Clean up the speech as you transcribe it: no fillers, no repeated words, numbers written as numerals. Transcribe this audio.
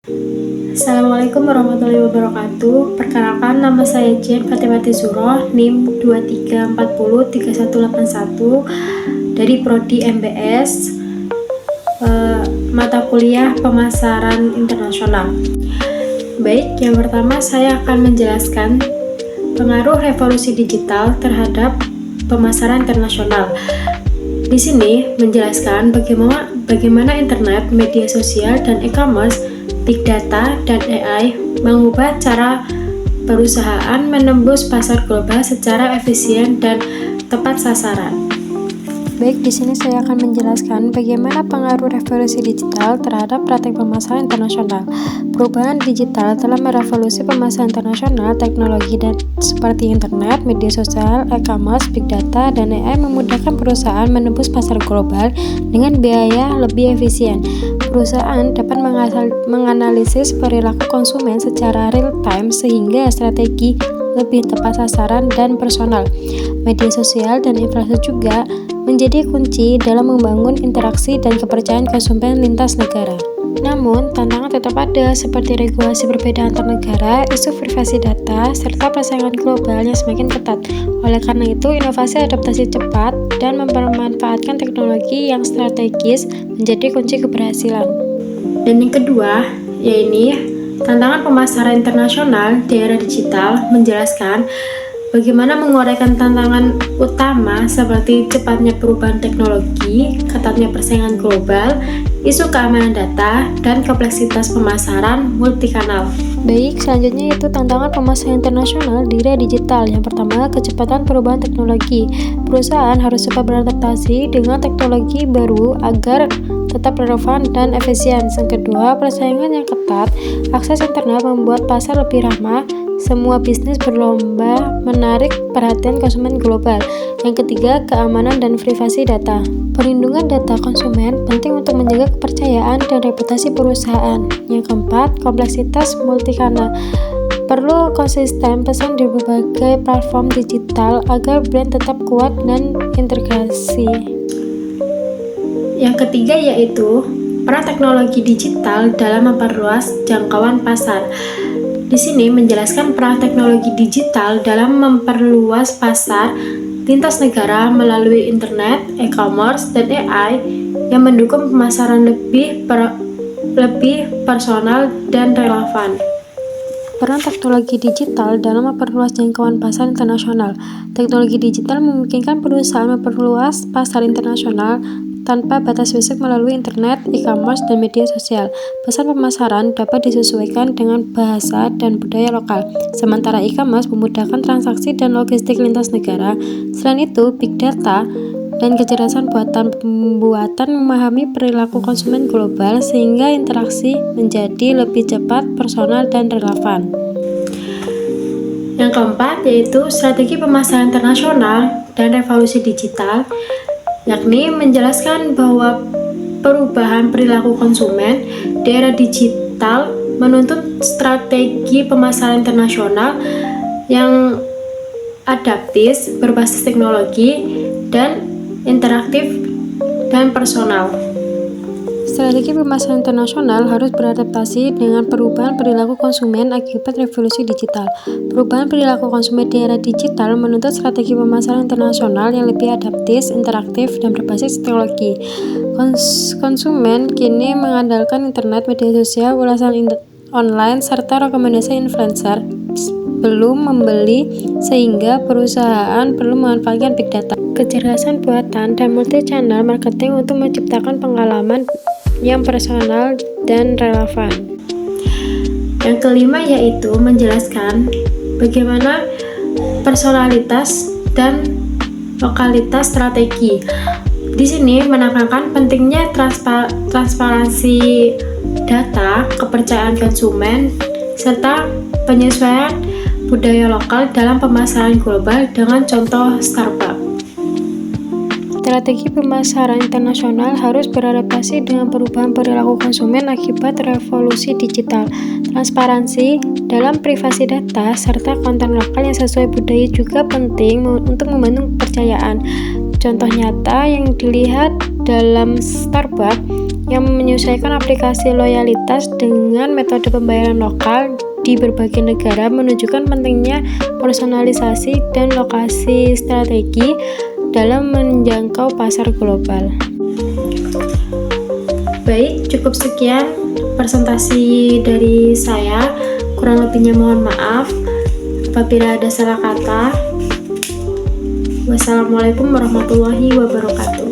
Assalamualaikum warahmatullahi wabarakatuh. Perkenalkan, nama saya Jen Fatimati Zuhroh, NIM 23403181 dari Prodi MBS, mata kuliah pemasaran internasional. Baik, yang pertama saya akan menjelaskan pengaruh revolusi digital terhadap pemasaran internasional. Di sini menjelaskan bagaimana internet, media sosial, dan e-commerce, big data, dan AI mengubah cara perusahaan menembus pasar global secara efisien dan tepat sasaran. Baik, di sini saya akan menjelaskan bagaimana pengaruh revolusi digital terhadap praktik pemasaran internasional. Perubahan digital telah merevolusi pemasaran internasional. Teknologi seperti internet, media sosial, e-commerce, big data, dan AI memudahkan perusahaan menembus pasar global dengan biaya lebih efisien. Perusahaan dapat menganalisis perilaku konsumen secara real-time sehingga strategi lebih tepat sasaran dan personal. Media sosial dan influencer juga menjadi kunci dalam membangun interaksi dan kepercayaan konsumen lintas negara. Namun, tantangan tetap ada seperti regulasi berbeda antar negara, isu privasi data, serta persaingan global yang semakin ketat. Oleh karena itu, inovasi adaptasi cepat dan memanfaatkan teknologi yang strategis menjadi kunci keberhasilan. Dan yang kedua, yaitu tantangan pemasaran internasional di era digital, menjelaskan bagaimana menguraikan tantangan utama seperti cepatnya perubahan teknologi, ketatnya persaingan global, isu keamanan data, dan kompleksitas pemasaran multikanal. Baik, selanjutnya yaitu tantangan pemasaran internasional di era digital. Yang pertama, kecepatan perubahan teknologi. Perusahaan harus cepat beradaptasi dengan teknologi baru agar tetap relevan dan efisien. Yang kedua, persaingan yang ketat. Akses internet membuat pasar lebih ramah. Semua bisnis berlomba menarik perhatian konsumen global. Yang ketiga, keamanan dan privasi data. Perlindungan data konsumen penting untuk menjaga kepercayaan dan reputasi perusahaan. Yang keempat, kompleksitas multikanal. Perlu konsisten pesan di berbagai platform digital agar brand tetap kuat dan integrasi. Yang ketiga yaitu peran teknologi digital dalam memperluas jangkauan pasar. Di sini menjelaskan peran teknologi digital dalam memperluas pasar lintas negara melalui internet, e-commerce, dan AI yang mendukung pemasaran lebih personal dan relevan. Peran teknologi digital dalam memperluas jangkauan pasar internasional. Teknologi digital memungkinkan perusahaan memperluas pasar internasional tanpa batas fisik melalui internet, e-commerce, dan media sosial. Pesan pemasaran dapat disesuaikan dengan bahasa dan budaya lokal. Sementara e-commerce memudahkan transaksi dan logistik lintas negara. Selain itu, big data dan kecerdasan pembuatan memahami perilaku konsumen global sehingga interaksi menjadi lebih cepat, personal, dan relevan. Yang keempat yaitu strategi pemasaran internasional dan revolusi digital, yakni menjelaskan bahwa perubahan perilaku konsumen di era digital menuntut strategi pemasaran internasional yang adaptif, berbasis teknologi, dan interaktif dan personal. Strategi pemasaran internasional harus beradaptasi dengan perubahan perilaku konsumen akibat revolusi digital. Perubahan perilaku konsumen di era digital menuntut strategi pemasaran internasional yang lebih adaptif, interaktif, dan berbasis teknologi. Konsumen kini mengandalkan internet, media sosial, ulasan online, serta rekomendasi influencer belum membeli, sehingga perusahaan perlu memanfaatkan big data, kecerdasan buatan, dan multi-channel marketing untuk menciptakan pengalaman yang personal dan relevan. Yang kelima yaitu menjelaskan bagaimana personalitas dan lokalitas strategi. Di sini menekankan pentingnya transparansi data, kepercayaan konsumen, serta penyesuaian budaya lokal dalam pemasaran global dengan contoh Starbucks. Strategi pemasaran internasional harus beradaptasi dengan perubahan perilaku konsumen akibat revolusi digital. Transparansi dalam privasi data serta konten lokal yang sesuai budaya juga penting untuk membangun kepercayaan. Contoh nyata yang dilihat dalam Starbucks yang menyesuaikan aplikasi loyalitas dengan metode pembayaran lokal di berbagai negara, menunjukkan pentingnya personalisasi dan lokasi strategi dalam menjangkau pasar global. Baik, cukup sekian presentasi dari saya. Kurang lebihnya mohon maaf apabila ada salah kata. Wassalamualaikum warahmatullahi wabarakatuh.